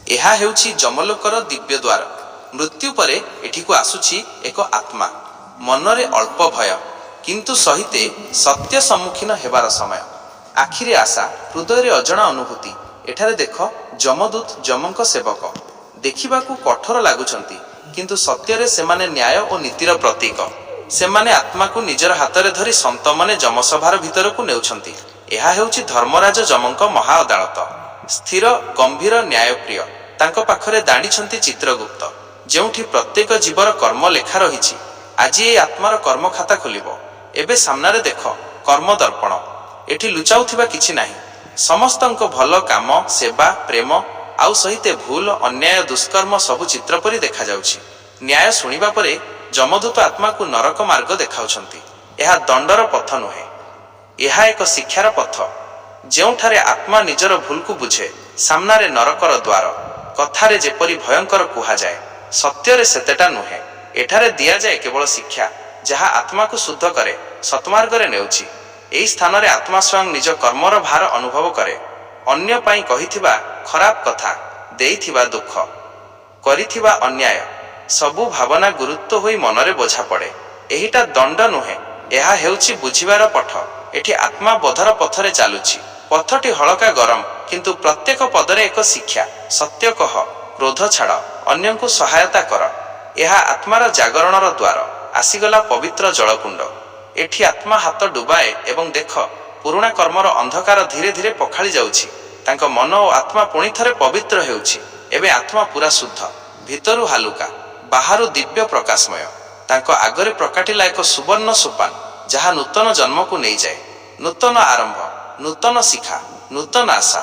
ଏହା ହେଉଛି ଯମଲୋକର ଦିବ୍ୟ ଦ୍ୱାର। ମୃତ୍ୟୁ ପରେ ଏଠିକୁ ଆସୁଛି ଏକ ଆତ୍ମା। ମନରେ ଅଳ୍ପ ଭୟ, କିନ୍ତୁ ସହିତେ ସତ୍ୟ ସମ୍ମୁଖୀନ ହେବାର ସମୟ। ଆଖିରେ ଆଶା, ହୃଦୟରେ ଅଜଣା ଅନୁଭୂତି। ଏଠାରେ ଦେଖ, ଯମଦୂତ ଯମଙ୍କ ସେବକ। ଦେଖିବାକୁ କଠୋର ଲାଗୁଛନ୍ତି, କିନ୍ତୁ ସତ୍ୟରେ ସେମାନେ ନ୍ୟାୟ ଓ ନୀତିର ପ୍ରତୀକ। ସେମାନେ ଆତ୍ମାକୁ ନିଜର ହାତରେ ଧରି ସନ୍ତମନେ ଯମସଭାର ଭିତରକୁ ନେଉଛନ୍ତି। ଏହା ହେଉଛି ଧର୍ମରାଜ ଯମଙ୍କ ମହା ଅଦାଳତ। ସ୍ଥିର, ଗମ୍ଭୀର, ନ୍ୟାୟପ୍ରିୟ। ତାଙ୍କ ପାଖରେ ଦାଣ୍ଡିଛନ୍ତି ଚିତ୍ରଗୁପ୍ତ, ଯେଉଁଠି ପ୍ରତ୍ୟେକ ଜୀବର କର୍ମ ଲେଖା ରହିଛି। ଆଜି ଏହି ଆତ୍ମାର କର୍ମଖାତା ଖୋଲିବ। ଏବେ ସାମ୍ନାରେ ଦେଖ, କର୍ମଦର୍ପଣ। ଏଠି ଲୁଚାଉଥିବା କିଛି ନାହିଁ। ସମସ୍ତଙ୍କ ଭଲ କାମ, ସେବା, ପ୍ରେମ ଆଉ ସହିତେ ଭୁଲ, ଅନ୍ୟାୟ, ଦୁଷ୍କର୍ମ ସବୁ ଚିତ୍ର ପରି ଦେଖାଯାଉଛି। ନ୍ୟାୟ ଶୁଣିବା ପରେ ଯମଦୂତ ଆତ୍ମାକୁ ନରକ ମାର୍ଗ ଦେଖାଉଛନ୍ତି। ଏହା ଦଣ୍ଡର ପଥ ନୁହେଁ, ଏହା ଏକ ଶିକ୍ଷାର ପଥ। ଯେଉଁଠାରେ ଆତ୍ମା ନିଜର ଭୁଲକୁ ବୁଝେ, ସାମ୍ନାରେ ନରକର ଦ୍ୱାର। କଥାରେ ଯେପରି ଭୟଙ୍କର କୁହାଯାଏ, ସତ୍ୟରେ ସେତେଟା ନୁହେଁ। ଏଠାରେ ଦିଆଯାଏ କେବଳ ଶିକ୍ଷା, ଯାହା ଆତ୍ମାକୁ ଶୁଦ୍ଧ କରେ, ସତ୍ମାର୍ଗରେ ନେଉଛି। ଏହି ସ୍ଥାନରେ ଆତ୍ମା ସ୍ୱୟଂ ନିଜ କର୍ମର ଭାର ଅନୁଭବ କରେ। ଅନ୍ୟ ପାଇଁ କହିଥିବା ଖରାପ କଥା, ଦେଇଥିବା ଦୁଃଖ, କରିଥିବା ଅନ୍ୟାୟ, ସବୁ ଭାବନା ଗୁରୁତ୍ୱ ହୋଇ ମନରେ ବୋଝା ପଡ଼େ। ଏହିଟା ଦଣ୍ଡ ନୁହେଁ, ଏହା ହେଉଛି ବୁଝିବାର ପଥ। ଏଠି ଆତ୍ମା ବୋଧର ପଥରେ ଚାଲୁଛି। ପଥଟି ହଳକା ଗରମ, କିନ୍ତୁ ପ୍ରତ୍ୟେକ ପଦରେ ଏକ ଶିକ୍ଷା। ସତ୍ୟ କହ, କ୍ରୋଧ ଛାଡ଼, ଅନ୍ୟଙ୍କୁ ସହାୟତା କର। ଏହା ଆତ୍ମାର ଜାଗରଣର ଦ୍ୱାର। ଆସିଗଲା ପବିତ୍ର ଜଳକୁଣ୍ଡ। ଏଠି ଆତ୍ମା ହାତ ଡୁବାଏ ଏବଂ ଦେଖ, ପୁରୁଣା କର୍ମର ଅନ୍ଧକାର ଧୀରେ ଧୀରେ ପଖାଳି ଯାଉଛି। ତାଙ୍କ ମନ ଓ ଆତ୍ମା ପୁଣି ଥରେ ପବିତ୍ର ହେଉଛି। ଏବେ ଆତ୍ମା ପୁରା ଶୁଦ୍ଧ, ଭିତରୁ ହାଲୁକା, ବାହାରୁ ଦିବ୍ୟ ପ୍ରକାଶମୟ। ତାଙ୍କ ଆଗରେ ପ୍ରକାଟିଲା ଏକ ସୁବର୍ଣ୍ଣ ସୋପାନ, ଯାହା ନୂତନ ଜନ୍ମକୁ ନେଇଯାଏ। ନୂତନ ଆରମ୍ଭ, ନୂତନ ଶିକ୍ଷା, ନୂତନ ଆଶା।